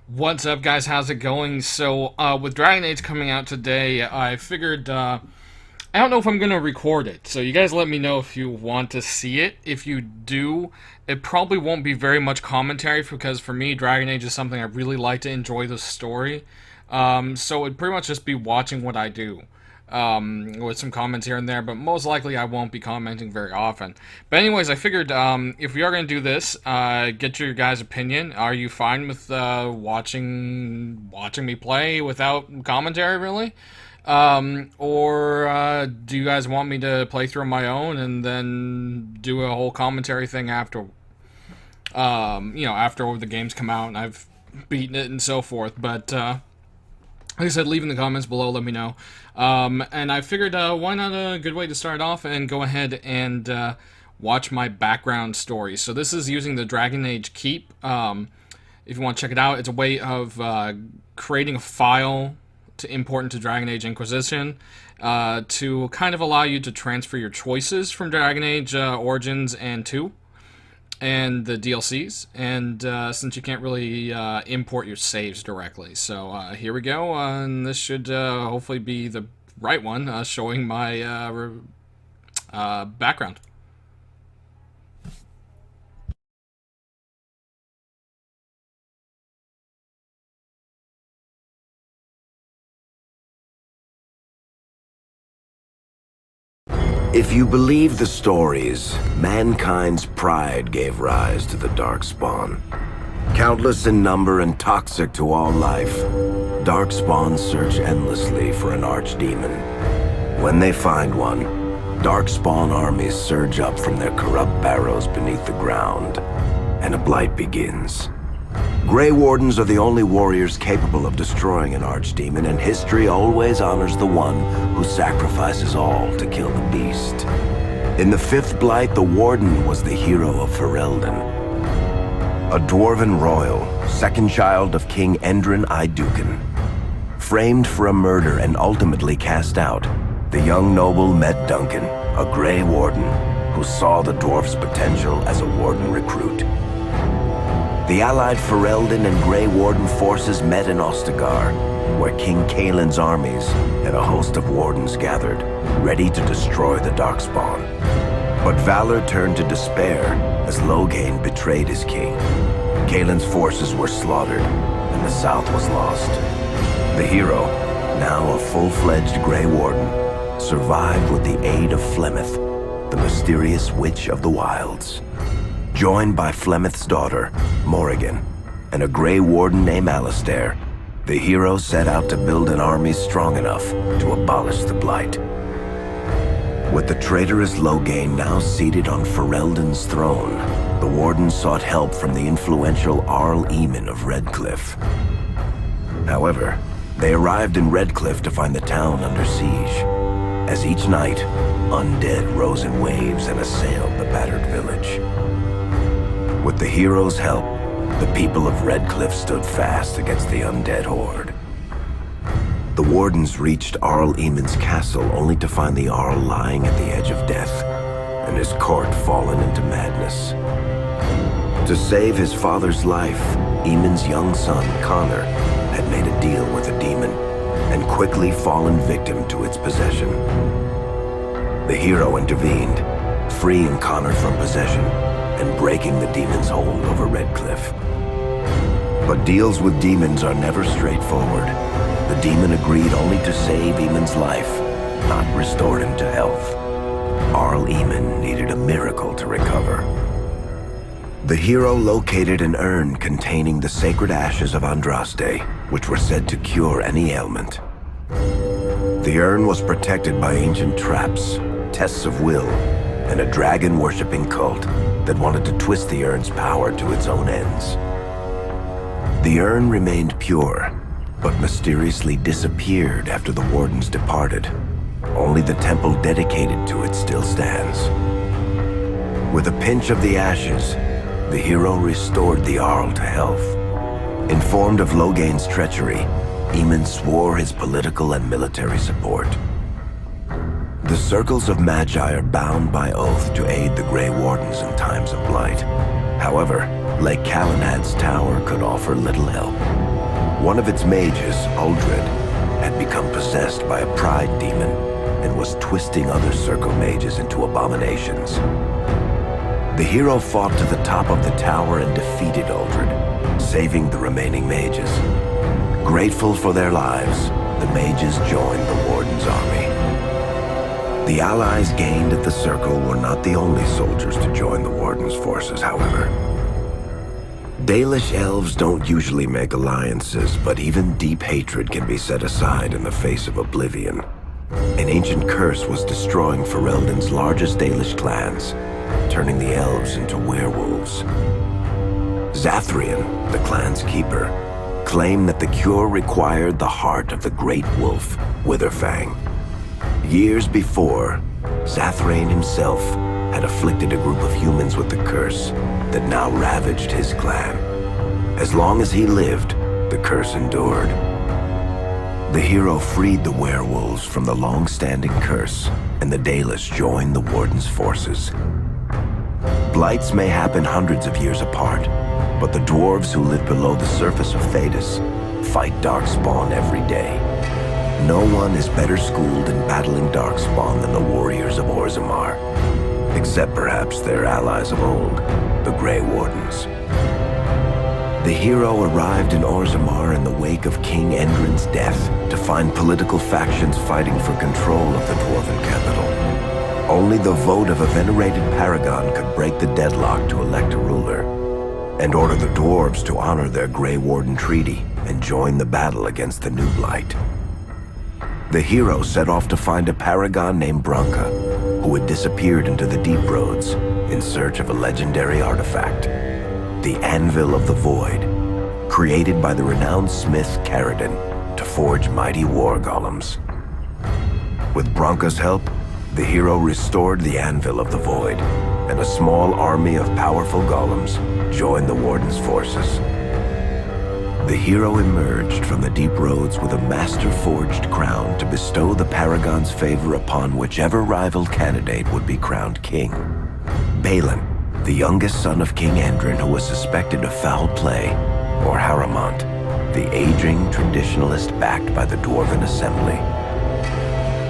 What's up, guys? How's it going? With Dragon Age coming out today, I figured, I don't know if I'm gonna record it, so you guys let me know if you want to see it. If you do, it probably won't be very much commentary, because for me, Dragon Age is something I really like to enjoy the story. So it'd pretty much just be watching what I do, with some comments here and there, but most likely I won't be commenting very often. But anyways, I figured if we are going to do this, get your guys' opinion. Are you fine with watching me play without commentary, really? Or do you guys want me to play through on my own and then do a whole commentary thing after, after the games come out and I've beaten it and so forth? But like I said, leave in the comments below, let me know. And I figured, why not a good way to start off and go ahead and watch my background story. So this is using the Dragon Age Keep. If you want to check it out, it's a way of creating a file to import into Dragon Age Inquisition to kind of allow you to transfer your choices from Dragon Age Origins and 2 and the DLCs, and since you can't really import your saves directly. So here we go, and this should hopefully be the right one, showing my background. If you believe the stories, mankind's pride gave rise to the Darkspawn. Countless in number and toxic to all life, Darkspawn search endlessly for an archdemon. When they find one, Darkspawn armies surge up from their corrupt barrows beneath the ground, and a blight begins. Grey Wardens are the only warriors capable of destroying an archdemon, and history always honors the one who sacrifices all to kill the beast. In the fifth blight, the Warden was the hero of Ferelden, a dwarven royal, second child of King Endrin Iduken. Framed for a murder and ultimately cast out, the young noble met Duncan, a Grey Warden, who saw the dwarf's potential as a Warden recruit. The allied Ferelden and Grey Warden forces met in Ostagar, where King Kaelin's armies and a host of Wardens gathered, ready to destroy the Darkspawn. But valor turned to despair as Loghain betrayed his king. Kaelin's forces were slaughtered, and the south was lost. The hero, now a full-fledged Grey Warden, survived with the aid of Flemeth, the mysterious witch of the wilds. Joined by Flemeth's daughter, Morrigan, and a Grey Warden named Alistair, the hero set out to build an army strong enough to abolish the Blight. With the traitorous Loghain now seated on Ferelden's throne, the Warden sought help from the influential Arl Eamon of Redcliffe. However, they arrived in Redcliffe to find the town under siege. As each night, undead rose in waves and assailed the battered village. With the hero's help, the people of Redcliffe stood fast against the undead horde. The Wardens reached Arl Eamon's castle only to find the Arl lying at the edge of death, and his court fallen into madness. To save his father's life, Eamon's young son, Connor, had made a deal with a demon, and quickly fallen victim to its possession. The hero intervened, freeing Connor from possession, and breaking the demon's hold over Redcliffe. But deals with demons are never straightforward. The demon agreed only to save Eamon's life, not restore him to health. Arl Eamon needed a miracle to recover. The hero located an urn containing the sacred ashes of Andraste, which were said to cure any ailment. The urn was protected by ancient traps, tests of will, and a dragon-worshipping cult that wanted to twist the urn's power to its own ends. The urn remained pure, but mysteriously disappeared after the Wardens departed. Only the temple dedicated to it still stands. With a pinch of the ashes, the hero restored the Arl to health. Informed of Loghain's treachery, Eamon swore his political and military support. The circles of Magi are bound by oath to aid the Grey Wardens in times of blight. However, Lake Calenad's tower could offer little help. One of its mages, Uldred, had become possessed by a pride demon and was twisting other Circle mages into abominations. The hero fought to the top of the tower and defeated Uldred, saving the remaining mages. Grateful for their lives, the mages joined the Warden's army. The allies gained at the Circle were not the only soldiers to join the Warden's forces, however. Dalish elves don't usually make alliances, but even deep hatred can be set aside in the face of oblivion. An ancient curse was destroying Ferelden's largest Dalish clans, turning the elves into werewolves. Zathrian, the clan's keeper, claimed that the cure required the heart of the great wolf, Witherfang. Years before, Zathrian himself had afflicted a group of humans with the curse that now ravaged his clan. As long as he lived, the curse endured. The hero freed the werewolves from the long-standing curse, and the Dalish joined the Warden's forces. Blights may happen hundreds of years apart, but the dwarves who live below the surface of Thedas fight Darkspawn every day. No one is better schooled in battling Darkspawn than the warriors of Orzammar, except perhaps their allies of old, the Grey Wardens. The hero arrived in Orzammar in the wake of King Endrin's death to find political factions fighting for control of the dwarven capital. Only the vote of a venerated paragon could break the deadlock to elect a ruler, and order the dwarves to honor their Grey Warden treaty and join the battle against the new Blight. The hero set off to find a paragon named Branka, who had disappeared into the Deep Roads in search of a legendary artifact, the Anvil of the Void, created by the renowned smith Caridin to forge mighty war golems. With Branka's help, the hero restored the Anvil of the Void, and a small army of powerful golems joined the Warden's forces. The hero emerged from the Deep Roads with a master-forged crown to bestow the Paragon's favor upon whichever rival candidate would be crowned king. Balin, the youngest son of King Endrin who was suspected of foul play, or Haramont, the aging traditionalist backed by the Dwarven Assembly.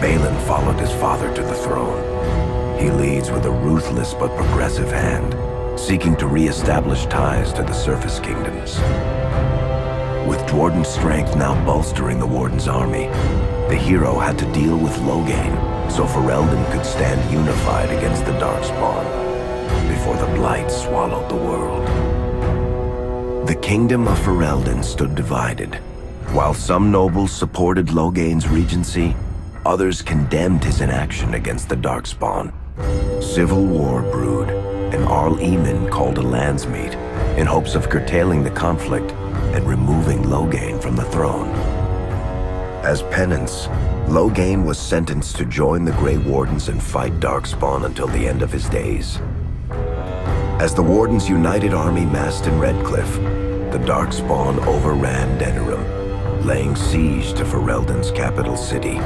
Balin followed his father to the throne. He leads with a ruthless but progressive hand, seeking to re-establish ties to the surface kingdoms. With Dwarden's strength now bolstering the Warden's army, the hero had to deal with Loghain so Ferelden could stand unified against the Darkspawn before the Blight swallowed the world. The kingdom of Ferelden stood divided. While some nobles supported Loghain's regency, others condemned his inaction against the Darkspawn. Civil war brewed, and Arl Eamon called a landsmeet in hopes of curtailing the conflict and removing Loghain from the throne. As penance, Loghain was sentenced to join the Grey Wardens and fight Darkspawn until the end of his days. As the Warden's united army massed in Redcliffe, the Darkspawn overran Denerim, laying siege to Ferelden's capital city.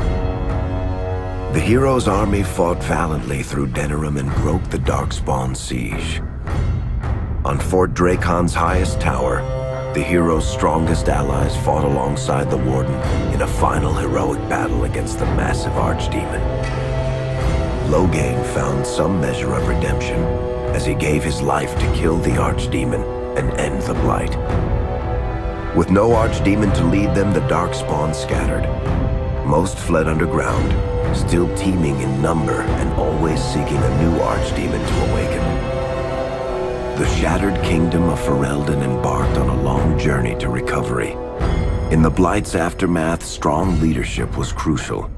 The hero's army fought valiantly through Denerim and broke the Darkspawn siege. On Fort Dracon's highest tower, the hero's strongest allies fought alongside the Warden in a final heroic battle against the massive archdemon. Loghain found some measure of redemption as he gave his life to kill the archdemon and end the Blight. With no archdemon to lead them, the Darkspawn scattered. Most fled underground, still teeming in number and always seeking a new archdemon to awaken. The shattered kingdom of Ferelden embarked on a long journey to recovery. In the Blight's aftermath, strong leadership was crucial.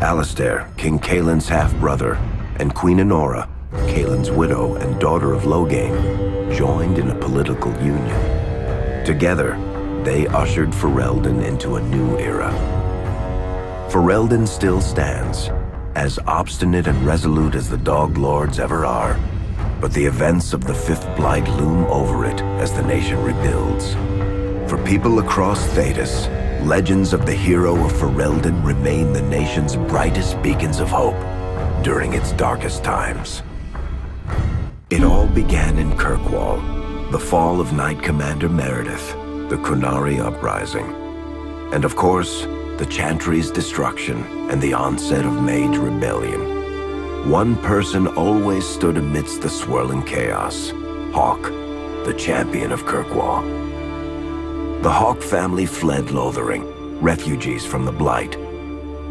Alistair, King Caelin's half-brother, and Queen Enora, Caelin's widow and daughter of Loghain, joined in a political union. Together, they ushered Ferelden into a new era. Ferelden still stands, as obstinate and resolute as the Dog Lords ever are, but the events of the Fifth Blight loom over it as the nation rebuilds. For people across Thedas, legends of the hero of Ferelden remain the nation's brightest beacons of hope during its darkest times. It all began in Kirkwall, the fall of Knight Commander Meredith, the Kunari Uprising, and of course, the Chantry's destruction and the onset of Mage Rebellion. One person always stood amidst the swirling chaos: Hawk, the champion of Kirkwall. The Hawk family fled Lothering, refugees from the Blight.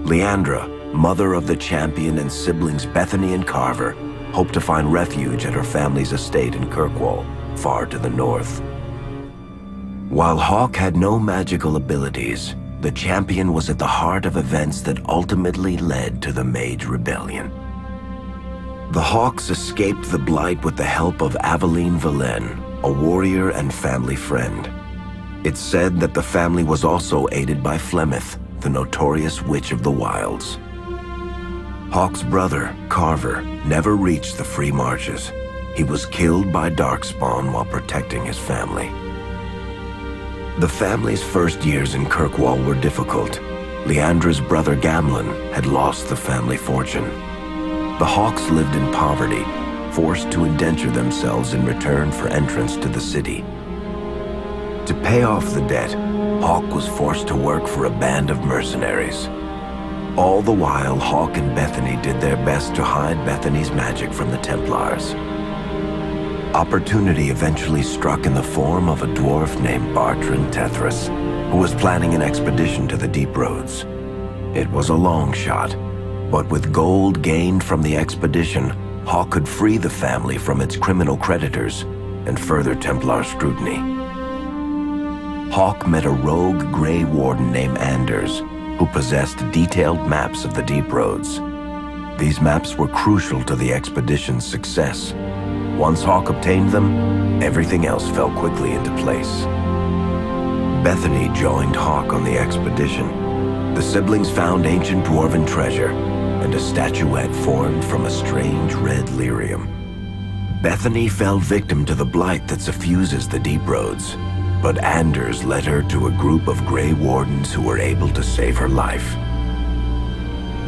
Leandra, mother of the champion, and siblings Bethany and Carver hoped to find refuge at her family's estate in Kirkwall, far to the north. While Hawk had no magical abilities, the champion was at the heart of events that ultimately led to the Mage Rebellion. The Hawks escaped the Blight with the help of Aveline Valen, a warrior and family friend. It's said that the family was also aided by Flemeth, the notorious Witch of the Wilds. Hawk's brother, Carver, never reached the Free Marches. He was killed by Darkspawn while protecting his family. The family's first years in Kirkwall were difficult. Leandra's brother Gamlin had lost the family fortune. The Hawks lived in poverty, forced to indenture themselves in return for entrance to the city. To pay off the debt, Hawk was forced to work for a band of mercenaries. All the while, Hawk and Bethany did their best to hide Bethany's magic from the Templars. Opportunity eventually struck in the form of a dwarf named Bartrand Tethras, who was planning an expedition to the Deep Roads. It was a long shot, but with gold gained from the expedition, Hawk could free the family from its criminal creditors and further Templar scrutiny. Hawk met a rogue Grey Warden named Anders, who possessed detailed maps of the Deep Roads. These maps were crucial to the expedition's success. Once Hawk obtained them, everything else fell quickly into place. Bethany joined Hawk on the expedition. The siblings found ancient dwarven treasure and a statuette formed from a strange red lyrium. Bethany fell victim to the blight that suffuses the Deep Roads, but Anders led her to a group of Grey Wardens who were able to save her life.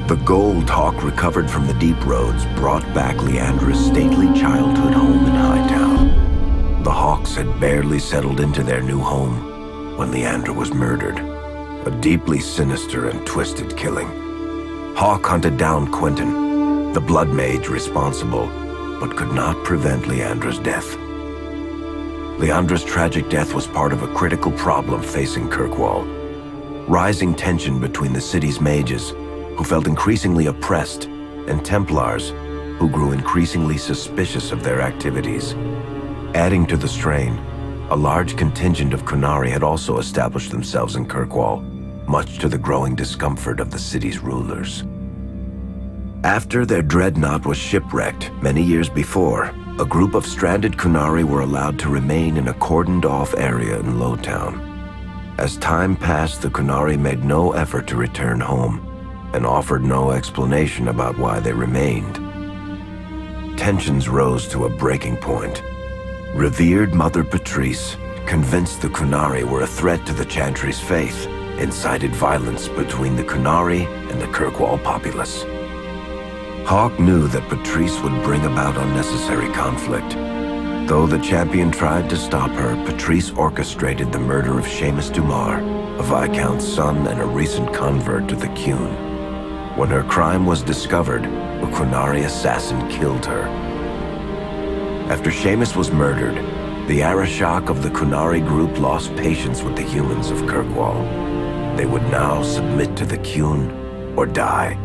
The gold Hawk recovered from the Deep Roads brought back Leandra's stately childhood home in Hightown. The Hawks had barely settled into their new home when Leandra was murdered, a deeply sinister and twisted killing. Hawk hunted down Quentin, the blood mage responsible, but could not prevent Leandra's death. Leandra's tragic death was part of a critical problem facing Kirkwall: rising tension between the city's mages, who felt increasingly oppressed, and Templars, who grew increasingly suspicious of their activities. Adding to the strain, a large contingent of Kunari had also established themselves in Kirkwall, much to the growing discomfort of the city's rulers. After their dreadnought was shipwrecked many years before, a group of stranded Kunari were allowed to remain in a cordoned-off area in Lowtown. As time passed, the Kunari made no effort to return home, and offered no explanation about why they remained. Tensions rose to a breaking point. Revered Mother Patrice, convinced the Kunari were a threat to the Chantry's faith, incited violence between the Kunari and the Kirkwall populace. Hawk knew that Patrice would bring about unnecessary conflict. Though the champion tried to stop her, Patrice orchestrated the murder of Seamus Dumar, a Viscount's son and a recent convert to the Qun. When her crime was discovered, a Kunari assassin killed her. After Seamus was murdered, the Arashok of the Kunari group lost patience with the humans of Kirkwall. They would now submit to the Qun or die.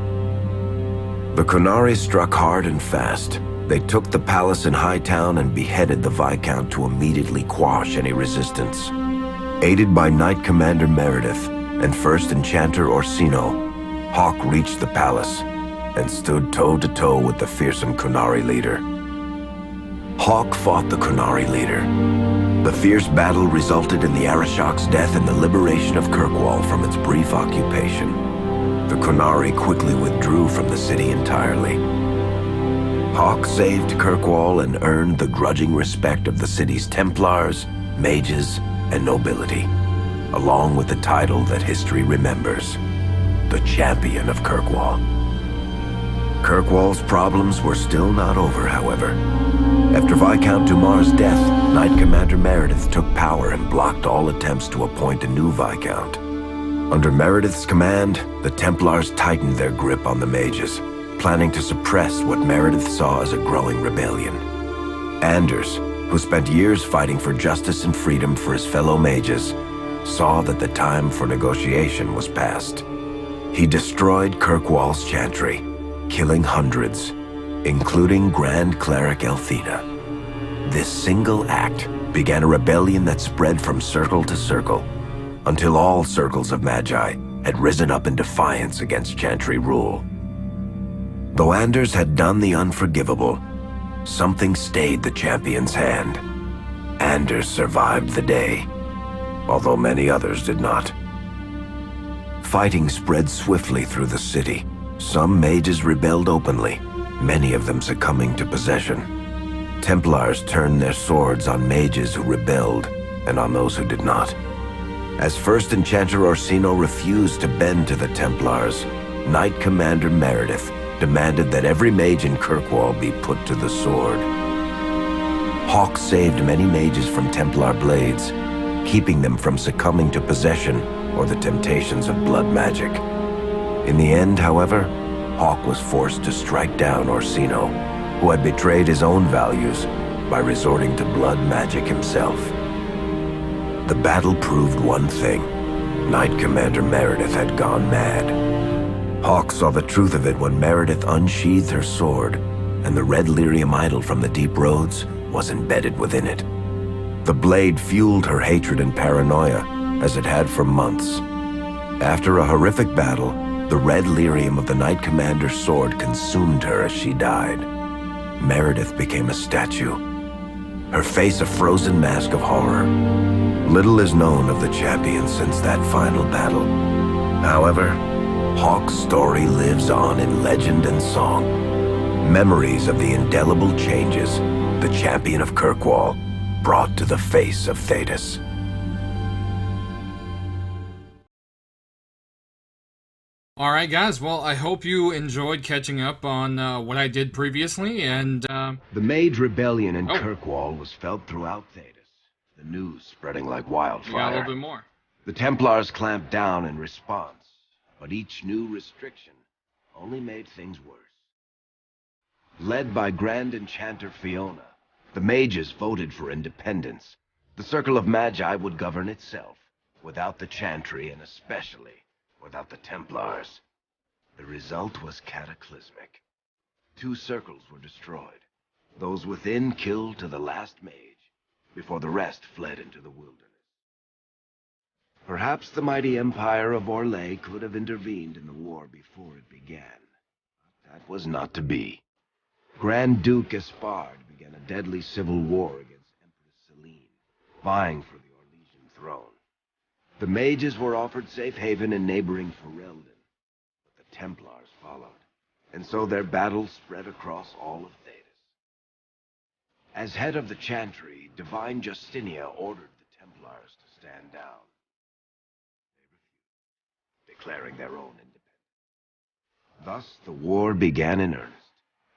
The Kunari struck hard and fast. They took the palace in Hightown and beheaded the Viscount to immediately quash any resistance. Aided by Knight Commander Meredith and First Enchanter Orsino, Hawk reached the palace and stood toe-to-toe with the fearsome Kunari leader. Hawk fought the Kunari leader. The fierce battle resulted in the Arashok's death and the liberation of Kirkwall from its brief occupation. The Kunari quickly withdrew from the city entirely. Hawk saved Kirkwall and earned the grudging respect of the city's Templars, mages, and nobility, along with the title that history remembers: the Champion of Kirkwall. Kirkwall's problems were still not over, however. After Viscount Dumar's death, Knight Commander Meredith took power and blocked all attempts to appoint a new Viscount. Under Meredith's command, the Templars tightened their grip on the mages, planning to suppress what Meredith saw as a growing rebellion. Anders, who spent years fighting for justice and freedom for his fellow mages, saw that the time for negotiation was past. He destroyed Kirkwall's chantry, killing hundreds, including Grand Cleric Elthina. This single act began a rebellion that spread from circle to circle, until all circles of Magi had risen up in defiance against chantry rule. Though Anders had done the unforgivable, something stayed the champion's hand. Anders survived the day, although many others did not. Fighting spread swiftly through the city. Some mages rebelled openly, many of them succumbing to possession. Templars turned their swords on mages who rebelled and on those who did not. As First Enchanter Orsino refused to bend to the Templars, Knight Commander Meredith demanded that every mage in Kirkwall be put to the sword. Hawk saved many mages from Templar blades, keeping them from succumbing to possession or the temptations of blood magic. In the end, however, Hawk was forced to strike down Orsino, who had betrayed his own values by resorting to blood magic himself. The battle proved one thing: Knight Commander Meredith had gone mad. Hawk saw the truth of it when Meredith unsheathed her sword, and the red lyrium idol from the deep roads was embedded within it. The blade fueled her hatred and paranoia, as it had for months. After a horrific battle, the red lyrium of the Knight Commander's sword consumed her as she died. Meredith became a statue, her face a frozen mask of horror. Little is known of the champion since that final battle. However, Hawk's story lives on in legend and song. Memories of the indelible changes the champion of Kirkwall brought to the face of Thedas. Alright guys, well I hope you enjoyed catching up on what I did previously, and The Mage Rebellion in Kirkwall was felt throughout Thedas, the news spreading like wildfire. we got a little bit more. The Templars clamped down in response, but each new restriction only made things worse. Led by Grand Enchanter Fiona, the mages voted for independence. The Circle of Magi would govern itself, without the Chantry and especially without the Templars. The result was cataclysmic. 2 circles were destroyed. Those within killed to the last mage, before the rest fled into the wilderness. Perhaps the mighty empire of Orlais could have intervened in the war before it began. But that was not to be. Grand Duke Espard began a deadly civil war against Empress Celine, vying for the Orlesian throne. The mages were offered safe haven in neighboring Ferelden, but the Templars followed, and so their battle spread across all of Thedas. As head of the Chantry, Divine Justinia ordered the Templars to stand down. They refused, declaring their own independence. Thus, the war began in earnest.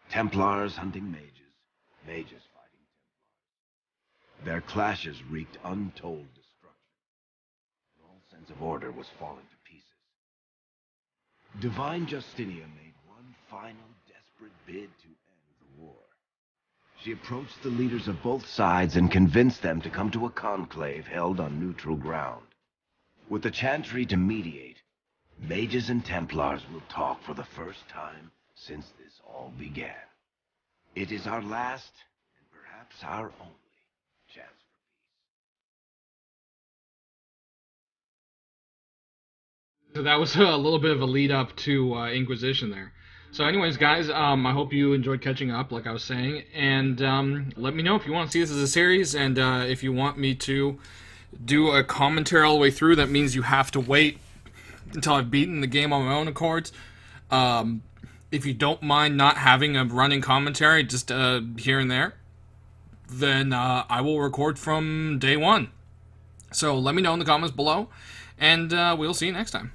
Templars hunting mages, mages fighting Templars. Their clashes wreaked untold destruction. All sense of order was falling to pieces. Divine Justinia made one final desperate bid to end the war. She approached the leaders of both sides and convinced them to come to a conclave held on neutral ground. With the Chantry to mediate, mages and Templars will talk for the first time since this all began. It is our last, and perhaps our only, chance for peace. So that was a little bit of a lead up to Inquisition there. So anyways, guys, I hope you enjoyed catching up, like I was saying, and let me know if you want to see this as a series, and if you want me to do a commentary all the way through. That means you have to wait until I've beaten the game on my own accords. If you don't mind not having a running commentary, just here and there, then I will record from day one. So let me know in the comments below, and we'll see you next time.